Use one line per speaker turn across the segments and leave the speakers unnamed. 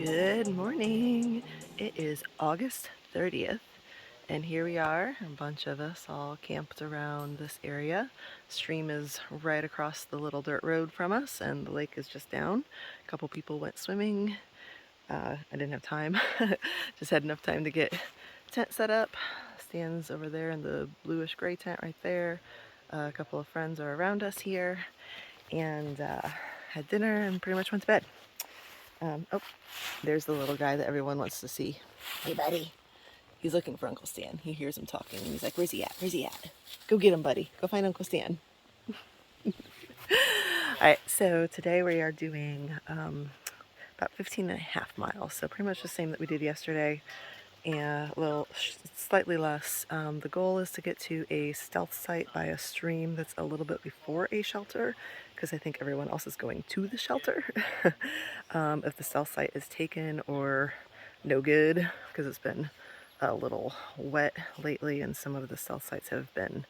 Good morning. It is August 30th, and here we are, a bunch of us all camped around this area. Stream is right across the little dirt road from us, and the lake is just down. A couple people went swimming. I didn't have time. Just had enough time to get tent set up. Stands over there in the bluish gray tent right there. A couple of friends are around us here, and had dinner and pretty much went to bed. Oh, there's the little guy that everyone wants to see. Hey, buddy. He's looking for Uncle Stan. He hears him talking, and he's like, where's he at? Where's he at? Go get him, buddy. Go find Uncle Stan. All right, so today we are doing about 15.5 miles, so pretty much the same that we did yesterday, and well, slightly less. The goal is to get to a stealth site by a stream that's a little bit before a shelter, because I think everyone else is going to the shelter. If the stealth site is taken or no good, because it's been a little wet lately and some of the stealth sites have been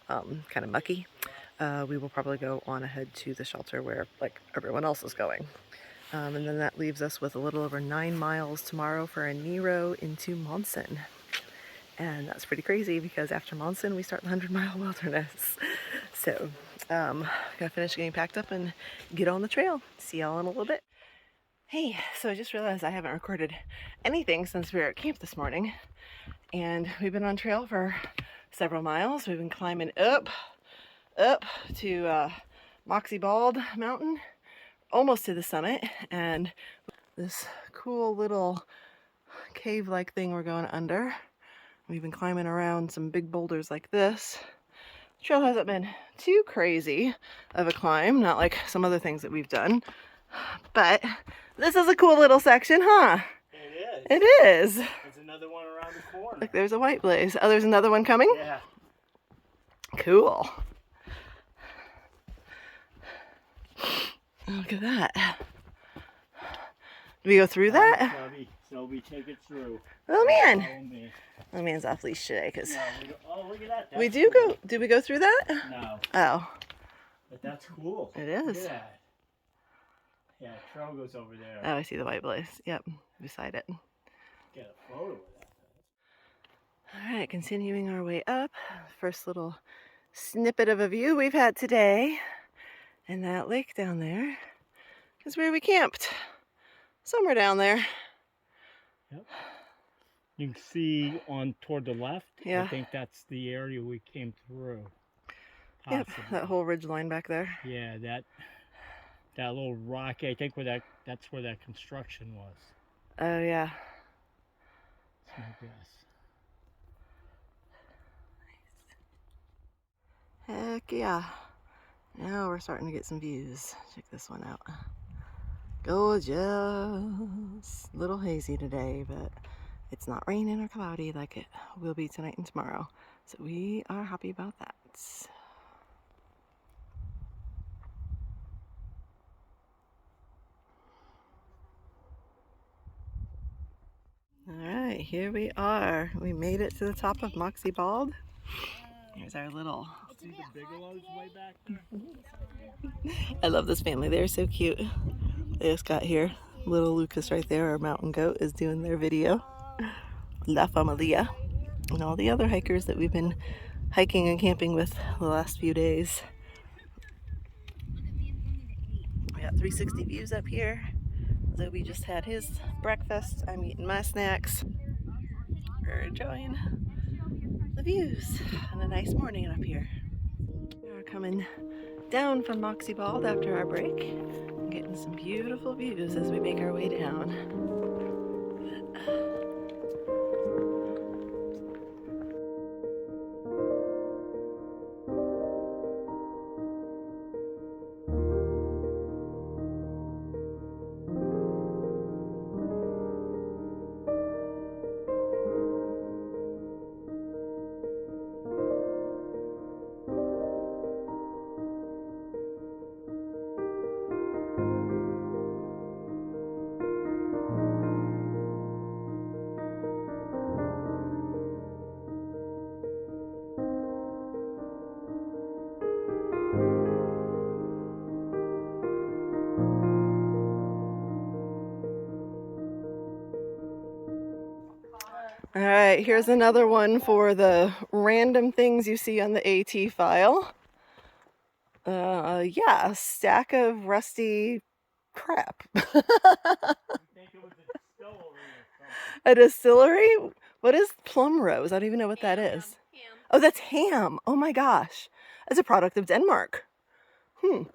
kind of mucky, we will probably go on ahead to the shelter where like everyone else is going. And then that leaves us with a little over 9 miles tomorrow for a Nero into Monson. And that's pretty crazy because after Monson we start the 100-mile wilderness. So gotta finish getting packed up and get on the trail. See y'all in a little bit. Hey, so I just realized I haven't recorded anything since we were at camp this morning. And we've been on trail for several miles. We've been climbing up to Moxie Bald Mountain, almost to the summit, and this cool little cave-like thing we're going under. We've been climbing around some big boulders like this. The trail hasn't been too crazy of a climb, not like some other things that we've done, but this is a cool little section, huh?
It is.
It is.
There's another one around the corner.
Look, there's a white blaze. Oh, there's another one coming?
Yeah.
Cool. Look at that. Do we go through that?
Shelby, take it through.
Oh man.
Follow me.
Oh man's off leash today, because
Oh, look at that. That's
we do
cool.
go. Do we go through that?
No.
Oh.
But that's cool.
It is.
Look at that. Yeah, trail goes over there.
Oh, I see the white blaze. Yep, beside it.
Get a photo of that.
All right, continuing our way up. First little snippet of a view we've had today. And that lake down there is where we camped. Somewhere down there.
Yep. You can see on toward the left.
Yeah.
I think that's the area we came through.
Yep,
Possibly.
that whole ridge line back there.
Yeah, that little rock. I think that's where that construction was.
Oh yeah.
That's my guess.
Heck yeah. Now we're starting to get some views. Check this one out. Gorgeous. A little hazy today, but it's not raining or cloudy like it will be tonight and tomorrow. So we are happy about that. All right, here we are. We made it to the top of Moxie Bald. Here's our little...
See the Bigelow's way back there?
I love this family. They're so cute. They just got here. Little Lucas right there, our mountain goat, is doing their video. La Familia. And all the other hikers that we've been hiking and camping with the last few days. We got 360 views up here. Zoe just had his breakfast. I'm eating my snacks. We're enjoying the views and a nice morning up here. We are coming down from Moxie Bald after our break. Getting some beautiful views as we make our way down. right, here's another one for the random things you see on the AT file. Yeah, a stack of rusty crap.
I think it was a distillery or something.
A distillery? What is plum rose? I don't even know what that is.
Ham.
Oh, that's ham. Oh my gosh. That's a product of Denmark.
Zoe, don't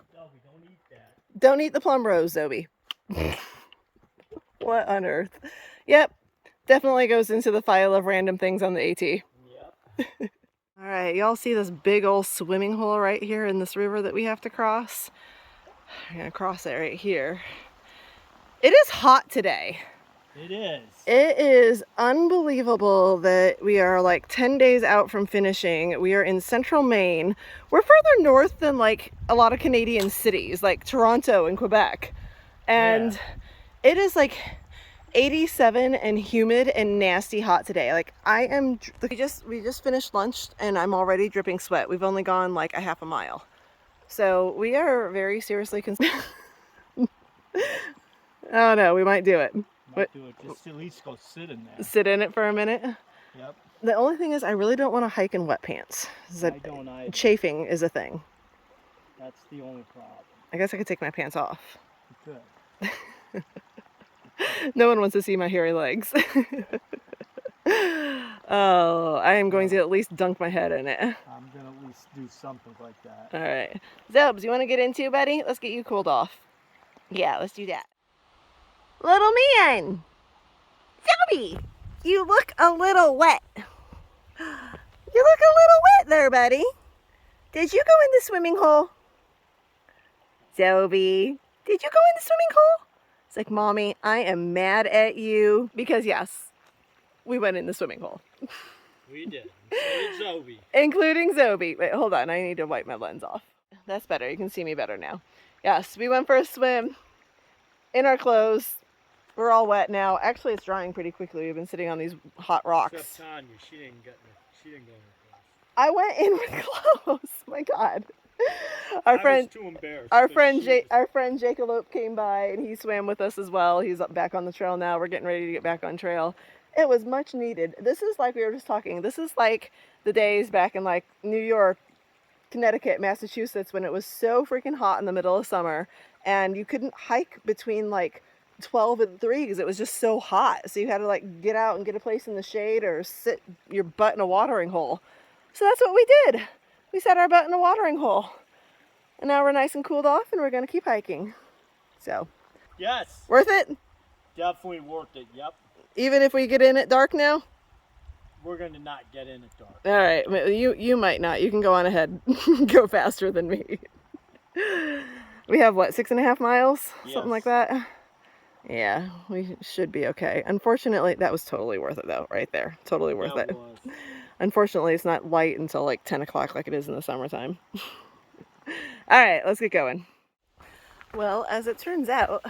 eat that.
Don't eat the plum rose, Zoe. What on earth? Yep, definitely goes into the file of random things on the AT.
Yep.
All right, y'all see this big old swimming hole right here in this river that we have to cross? I'm gonna cross it right here. It is hot today.
It is.
It is unbelievable that we are like 10 days out from finishing. We are in central Maine. We're further north than like a lot of Canadian cities, like Toronto and Quebec. And it is like 87 and humid and nasty hot today. Like we just finished lunch and I'm already dripping sweat. We've only gone like a half a mile. So we are very seriously concerned. Oh no, we might do it.
Might do it. Just at least go sit in there.
Sit in it for a minute.
Yep.
The only thing is I really don't want to hike in wet pants.
I don't either.
Chafing is a thing.
That's the only problem.
I guess I could take my pants off.
You could.
No one wants to see my hairy legs. Oh, I am going to at least dunk my head in it.
I'm gonna at least do something like that.
All right. Zobes, you want to get in too, buddy? Let's get you cooled off. Yeah, let's do that. Little man! Zoe! You look a little wet. You look a little wet there, buddy. Did you go in the swimming hole? Zoe, did you go in the swimming hole? It's like, Mommy, I am mad at you. Because yes, we went in the swimming hole.
We did. Including Zoe.
Including Zoe. Wait, hold on. I need to wipe my lens off. That's better. You can see me better now. Yes, we went for a swim in our clothes. We're all wet now. Actually, it's drying pretty quickly. We've been sitting on these hot rocks.
Except Tonya, she didn't go in the clothes.
I went in with clothes. My God.
I was too embarrassed.
Our friend Jacob came by and he swam with us as well. He's up back on the trail now. We're getting ready to get back on trail. It was much needed. This is like we were just talking. This is like the days back in like New York, Connecticut, Massachusetts when it was so freaking hot in the middle of summer and you couldn't hike between like 12 and 3 because it was just so hot. So you had to like get out and get a place in the shade or sit your butt in a watering hole. So that's what we did. We sat our butt in a watering hole. And now we're nice and cooled off and we're going to keep hiking. So,
yes.
Worth it?
Definitely worth it, yep.
Even if we get in at dark now?
We're going to not get in at dark.
All right, you might not. You can go on ahead. Go faster than me. We have what, 6.5 miles?
Yes.
Something like that? Yeah, we should be okay. Unfortunately, that was totally worth it though, right there. Totally worth it.
Was.
Unfortunately, it's not light until like 10 o'clock like it is in the summertime. All right, let's get going. Well, as it turns out,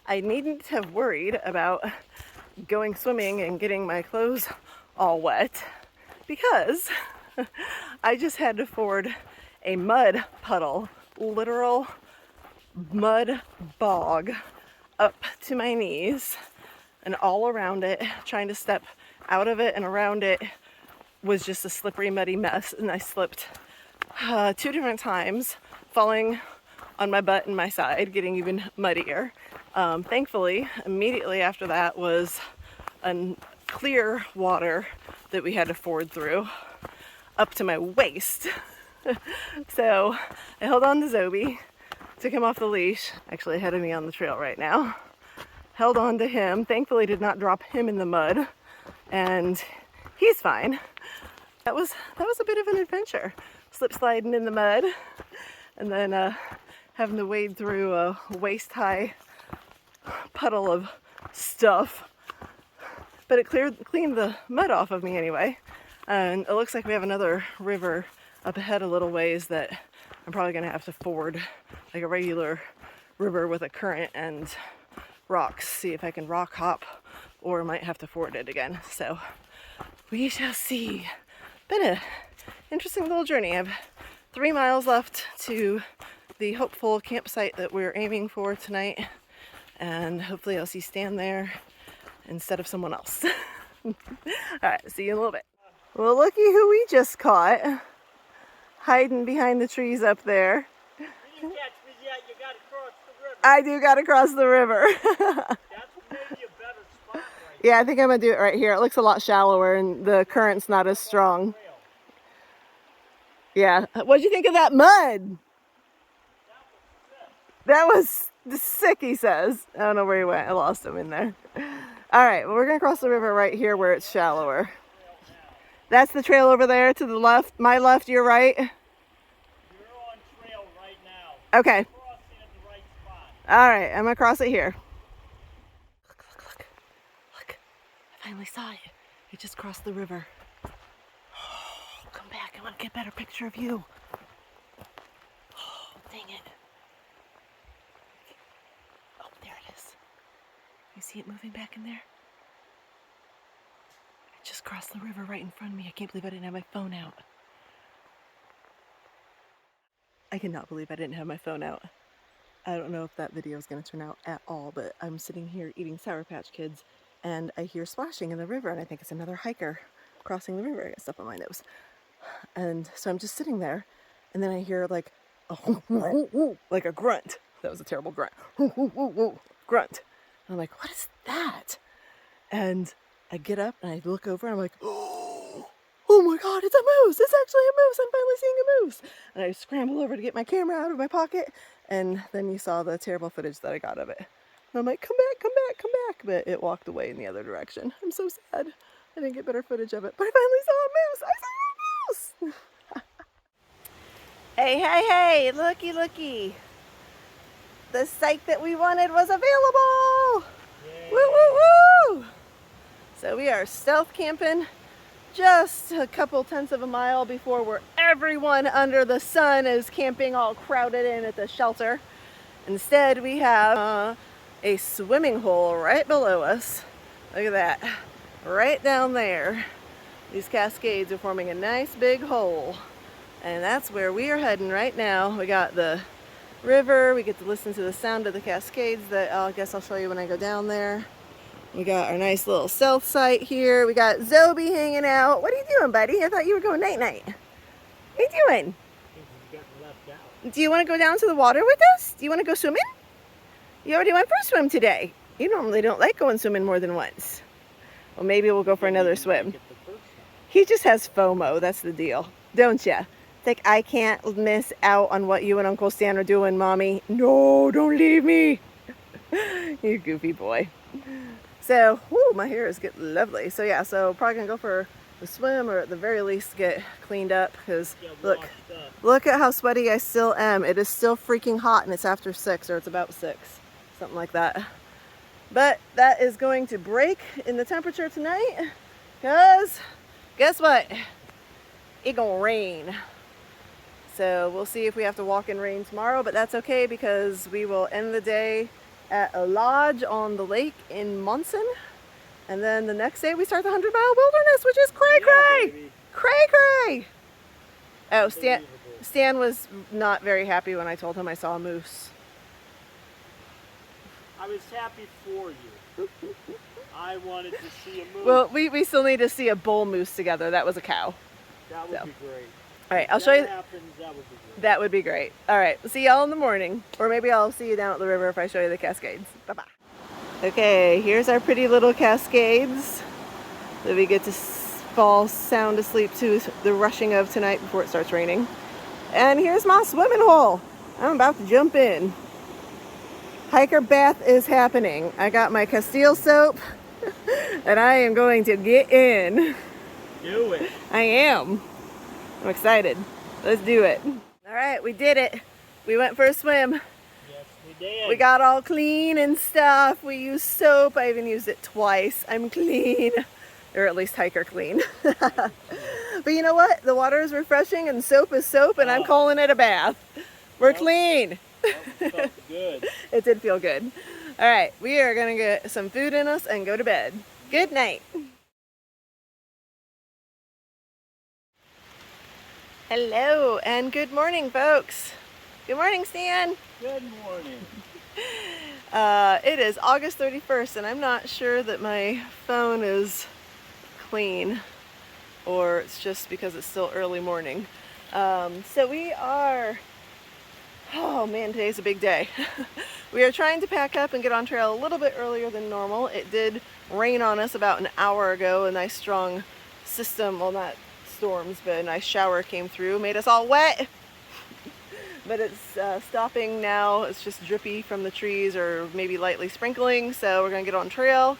I needn't have worried about going swimming and getting my clothes all wet because I just had to ford a mud puddle, literal mud bog up to my knees and all around it. Trying to step out of it and around it was just a slippery, muddy mess, and I slipped 2 different times, falling on my butt and my side, getting even muddier. Thankfully, immediately after that was clear water that we had to ford through up to my waist. So I held on to Zoe, took him off the leash, actually ahead of me on the trail right now. Held on to him, thankfully did not drop him in the mud, and he's fine. That was a bit of an adventure. Slip sliding in the mud, and then having to wade through a waist-high puddle of stuff. But it cleaned the mud off of me anyway. And it looks like we have another river up ahead a little ways that I'm probably gonna have to ford, like a regular river with a current and rocks. See if I can rock hop, or I might have to ford it again. So we shall see. Been a interesting little journey. I have 3 miles left to the hopeful campsite that we're aiming for tonight, and hopefully I'll see Stan there instead of someone else. Alright, see you in a little bit. Well, looky who we just caught. Hiding behind the trees up there.
You didn't catch me yet, you gotta cross the river.
I do gotta cross the river.
That's maybe a better spot right
Yeah, I think I'm gonna do it right here. It looks a lot shallower and the current's not as strong. Yeah. What'd you think of that mud? That was sick, he says. I don't know where he went. I lost him in there. All right, well, we're gonna cross the river right here where it's shallower. That's the trail over there to the left. My left, your right.
You're on trail right now.
Okay.
Crossing at the right spot.
All right, I'm gonna cross it here. Look, look, look. Look, I finally saw it. It just crossed the river. Oh, come back, I wanna get a better picture of you. Oh, dang it. Oh, there it is. You see it moving back in there? It just crossed the river right in front of me. I can't believe I didn't have my phone out. I cannot believe I didn't have my phone out. I don't know if that video is going to turn out at all, but I'm sitting here eating Sour Patch Kids and I hear splashing in the river and I think it's another hiker crossing the river. I got stuff on my nose. And so I'm just sitting there and then I hear like like a grunt. That was a terrible grunt. Grunt. And I'm like, what is that? And I get up and I look over and I'm like, oh my God, it's a moose. It's actually a moose. I'm finally seeing a moose. And I scramble over to get my camera out of my pocket. And then you saw the terrible footage that I got of it. And I'm like, come back, come back, come back. But it walked away in the other direction. I'm so sad. I didn't get better footage of it. But I finally saw a moose. I saw a moose. Hey, hey, hey, looky, looky. The site that we wanted was available.
Yay.
Woo, woo, woo. So we are stealth camping just a couple tenths of a mile before where everyone under the sun is camping all crowded in at the shelter. Instead, we have a swimming hole right below us. Look at that. Right down there. These cascades are forming a nice big hole. And that's where we are heading right now. We got the river. We get to listen to the sound of the cascades that I guess I'll show you when I go down there. We got our nice little stealth site here. We got Zoe hanging out. What are you doing, buddy? I thought you were going night-night. What are you doing? Do you want to go down to the water with us? Do you want to go swimming? You already went for a swim today. You normally don't like going swimming more than once. Well, maybe we'll go for another swim. He just has FOMO. That's the deal. Don't ya? It's like, I can't miss out on what you and Uncle Stan are doing, Mommy. No, don't leave me. You goofy boy. So, whoo, my hair is getting lovely. So yeah, so probably gonna go for a swim or at the very least get cleaned up because look at how sweaty I still am. It is still freaking hot and it's after 6 or it's about 6, something like that. But that is going to break in the temperature tonight because guess what? It gonna rain. So we'll see if we have to walk in rain tomorrow, but that's okay because we will end the day at a lodge on the lake in Monson. And then the next day we start the 100-mile wilderness, which is cray-cray! Cray-cray! Oh, Stan was not very happy when I told him I saw a moose.
I was happy for you. I wanted to see a moose.
Well, we still need to see a bull moose together. That was a cow.
That would be great.
All right, I'll show you.
Happens, that would be great.
That would be great. All right, we'll see y'all in the morning. Or maybe I'll see you down at the river if I show you the cascades. Bye-bye. Okay, here's our pretty little cascades that we get to fall sound asleep to the rushing of tonight before it starts raining. And here's my swimming hole. I'm about to jump in. Hiker bath is happening. I got my Castile soap and I am going to get in.
Do it.
I am. I'm excited. Let's do it. All right, we did it. We went for a swim.
Yes, we did.
We got all clean and stuff. We used soap. I even used it twice. I'm clean. Or at least hiker clean. But you know what? The water is refreshing and soap is soap and I'm calling it a bath. We're clean.
That felt good.
It did feel good. All right, we are gonna get some food in us and go to bed. Good night. Hello and good morning, folks. Good morning, Stan.
Good morning.
It is August 31st and I'm not sure that my phone is clean or it's just because it's still early morning. So we are, oh man, today's a big day. We are trying to pack up and get on trail a little bit earlier than normal. It did rain on us about an hour ago. A nice strong system, well, not storms, but a nice shower came through, made us all wet. But it's stopping now. It's just drippy from the trees or maybe lightly sprinkling. So we're gonna get on trail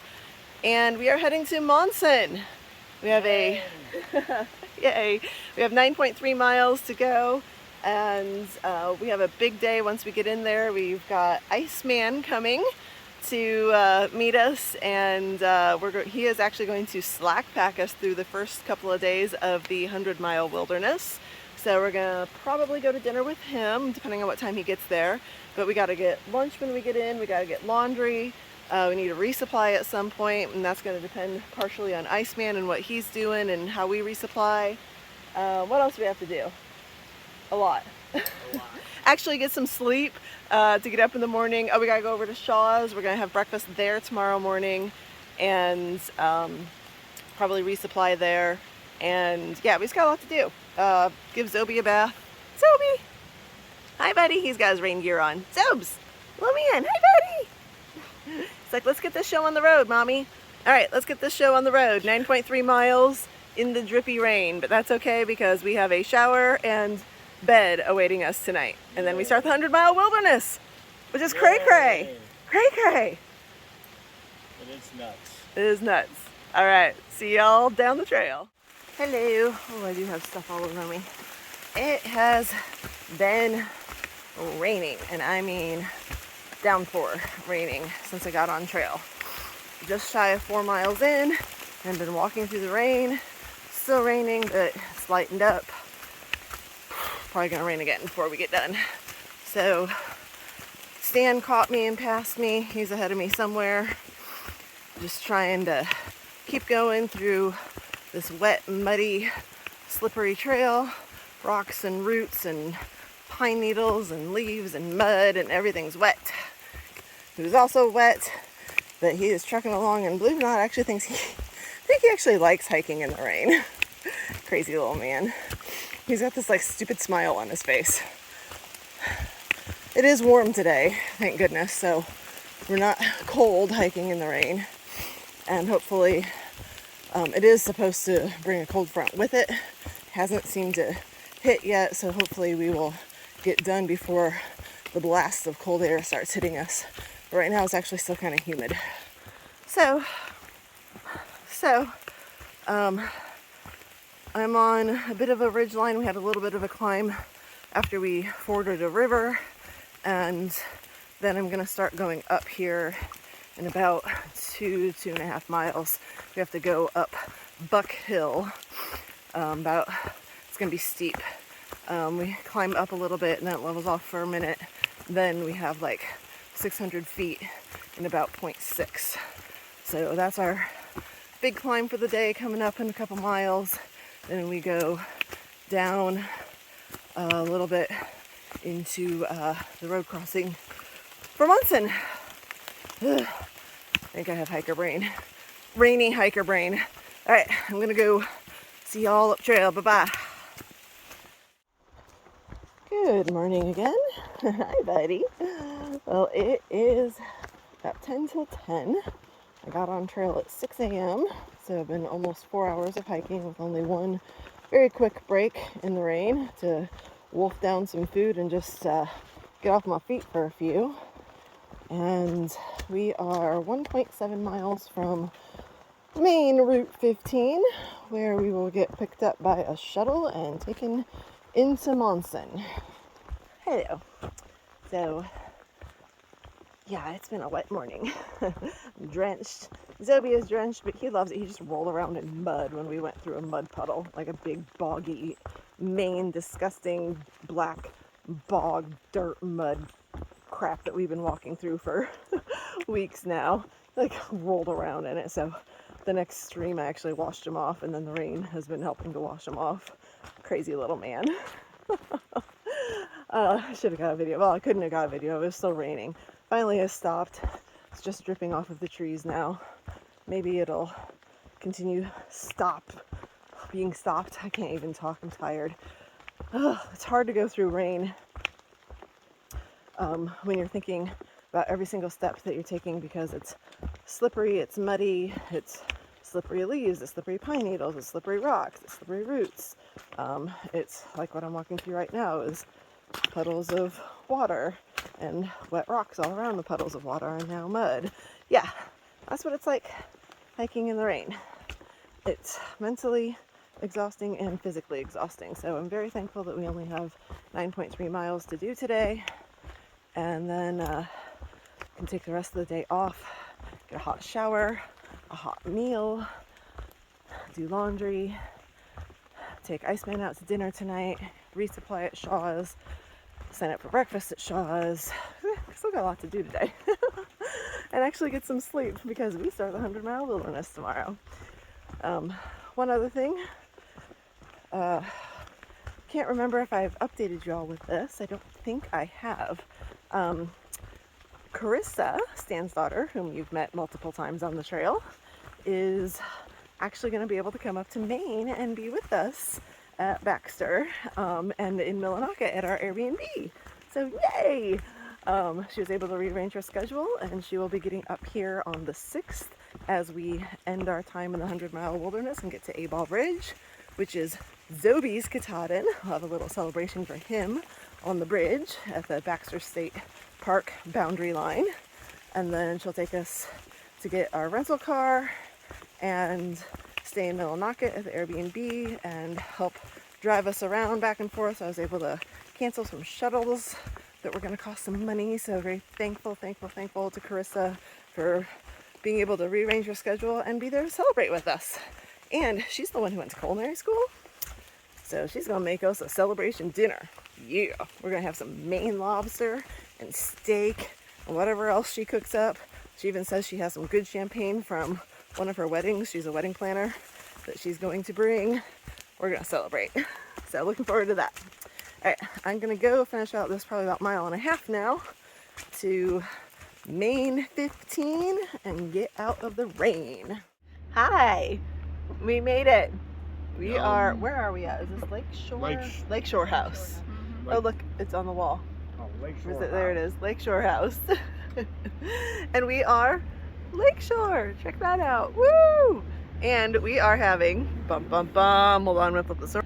and we are heading to Monson. We have a, yay, we have 9.3 miles to go. And we have a big day once we get in there. We've got Iceman coming to meet us, and he is actually going to slack pack us through the first couple of days of the 100-mile wilderness. So we're gonna probably go to dinner with him, depending on what time he gets there. But we gotta get lunch when we get in, we gotta get laundry, we need a resupply at some point, and that's gonna depend partially on Iceman and what he's doing and how we resupply. What else do we have to do? A lot. Actually get some sleep to get up in the morning. Oh, we gotta go over to Shaw's. We're gonna have breakfast there tomorrow morning and probably resupply there. And yeah, we just got a lot to do. Give Zobi a bath. Zobi! Hi, buddy. He's got his rain gear on. Zobes! Let me in. Hi, buddy! It's like, let's get this show on the road, Mommy. All right, let's get this show on the road. 9.3 miles in the drippy rain, but that's okay because we have a shower and bed awaiting us tonight. And then we start the 100-mile wilderness, which is cray-cray. Cray-cray.
It is nuts.
It is nuts. All right, see y'all down the trail. Hello. Oh, I do have stuff all over me. It has been raining, and I mean downpour raining since I got on trail. Just shy of 4 miles in and been walking through the rain. Still raining, but it's lightened up. Probably gonna rain again before we get done. So Stan caught me and passed me. He's ahead of me somewhere. Just trying to keep going through this wet, muddy, slippery trail. Rocks and roots and pine needles and leaves and mud and everything's wet. He was also wet, but he is trucking along, and believe it or not, I think he actually likes hiking in the rain. Crazy little man. He's got this like stupid smile on his face. It is warm today, thank goodness, so we're not cold hiking in the rain. And hopefully it is supposed to bring a cold front with it. Hasn't seemed to hit yet, so hopefully we will get done before the blast of cold air starts hitting us. But right now it's actually still kind of humid. So I'm on a bit of a ridge line. We had a little bit of a climb after we forded a river, and then I'm gonna start going up here in about 2.5 miles. We have to go up Buck Hill. It's gonna be steep. We climb up a little bit and then it levels off for a minute. Then we have like 600 feet in about 0.6. So that's our big climb for the day coming up in a couple miles. Then we go down a little bit into the road crossing for Monson. I think I have hiker brain. Rainy hiker brain. All right, I'm gonna go see y'all up trail. Bye-bye. Good morning again. Hi, buddy. Well, it is about 10 till 10. I got on trail at 6 a.m. So I've been almost 4 hours of hiking with only one very quick break in the rain to wolf down some food and just get off my feet for a few. And we are 1.7 miles from Maine Route 15, where we will get picked up by a shuttle and taken into Monson. Hello. So, yeah, it's been a wet morning. I'm drenched. Zobi is drenched, but he loves it. He just rolled around in mud when we went through a mud puddle, like a big boggy, Maine, disgusting black bog dirt mud crap that we've been walking through for weeks now. Like rolled around in it. So the next stream I actually washed him off, and then the rain has been helping to wash him off. Crazy little man. I should have got a video. Well, I couldn't have got a video. It was still raining. Finally has stopped. It's just dripping off of the trees now. Maybe it'll continue being stopped. I can't even talk, I'm tired. It's hard to go through rain when you're thinking about every single step that you're taking, because it's slippery, it's muddy, it's slippery leaves, it's slippery pine needles, it's slippery rocks, it's slippery roots. It's like what I'm walking through right now is puddles of water and wet rocks all around the puddles of water and now mud. Yeah, that's what it's like hiking in the rain. It's mentally exhausting and physically exhausting. So I'm very thankful that we only have 9.3 miles to do today, and then can take the rest of the day off, get a hot shower, a hot meal, do laundry, take Iceman out to dinner tonight, resupply at Shaw's, sign up for breakfast at Shaw's. Still got a lot to do today. And actually get some sleep, because we start the 100-mile wilderness tomorrow. One other thing, can't remember if I've updated y'all with this. I don't think I have. Carissa, Stan's daughter, whom you've met multiple times on the trail, is actually going to be able to come up to Maine and be with us at Baxter and in Millinocket at our Airbnb. So yay! She was able to rearrange her schedule, and she will be getting up here on the 6th as we end our time in the 100-mile wilderness and get to A-Ball Bridge, which is Zobe's Katahdin. We'll have a little celebration for him on the bridge at the Baxter State Park boundary line. And then she'll take us to get our rental car and stay in Millinocket at the Airbnb and help drive us around back and forth. So I was able to cancel some shuttles that were going to cost some money. So very thankful to Carissa for being able to rearrange her schedule and be there to celebrate with us. And she's the one who went to culinary school, so she's going to make us a celebration dinner. Yeah, we're going to have some Maine lobster and steak and whatever else she cooks up. She even says she has some good champagne from one of her weddings. She's a wedding planner that she's going to bring. We're going to celebrate. So looking forward to that. All right, I'm going to go finish out this probably about 1.5 miles now to Maine 15 and get out of the rain. Hi, we made it. We are, where are we at? Is this Lakeshore? Lakeshore House. Oh look, it's on the wall.
Oh, Lakeshore.
There it is, Lakeshore House. And we are Lakeshore, check that out, woo! And we are having, hold on, I'm gonna flip the story.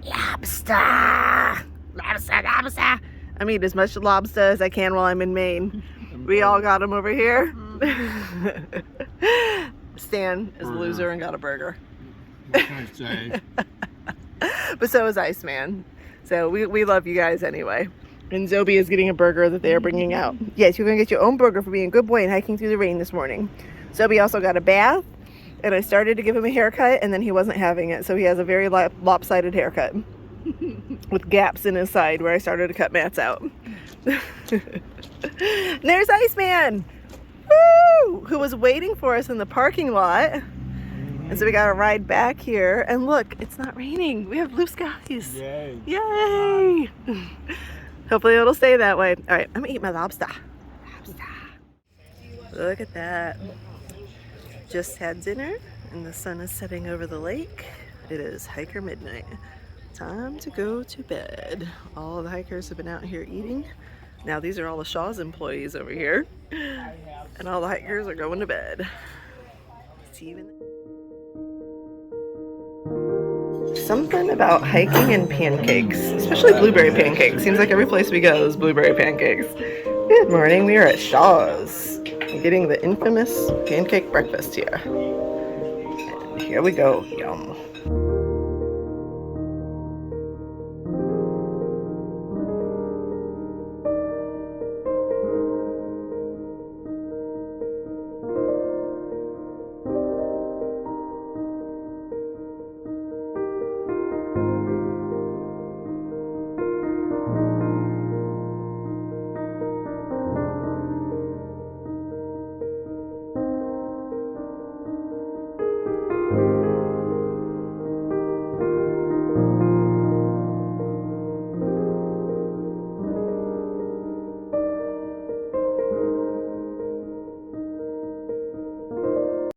Lobster! I mean, as much lobster as I can while I'm in Maine. We all got them over here. Stan is a loser and got a burger.
What can I say?
But so is Iceman. So we love you guys anyway. And Zobe is getting a burger that they are bringing out. Yes, you're going to get your own burger for being a good boy and hiking through the rain this morning. Zobe also got a bath, and I started to give him a haircut, and then he wasn't having it. So he has a very lopsided haircut with gaps in his side where I started to cut mats out. And there's Iceman, woo! Who was waiting for us in the parking lot. And so we got to ride back here, and look, it's not raining. We have blue skies.
Yay.
Yay! Hopefully it'll stay that way. All right, I'm gonna eat my lobster. Look at that. Just had dinner, and the sun is setting over the lake. It is hiker midnight. Time to go to bed. All the hikers have been out here eating. Now these are all the Shaw's employees over here. And all the hikers are going to bed. See you in the... Something about hiking and pancakes, especially blueberry pancakes. Seems like every place we go is blueberry pancakes. Good morning, we are at Shaw's. Getting the infamous pancake breakfast here. And here we go, yum.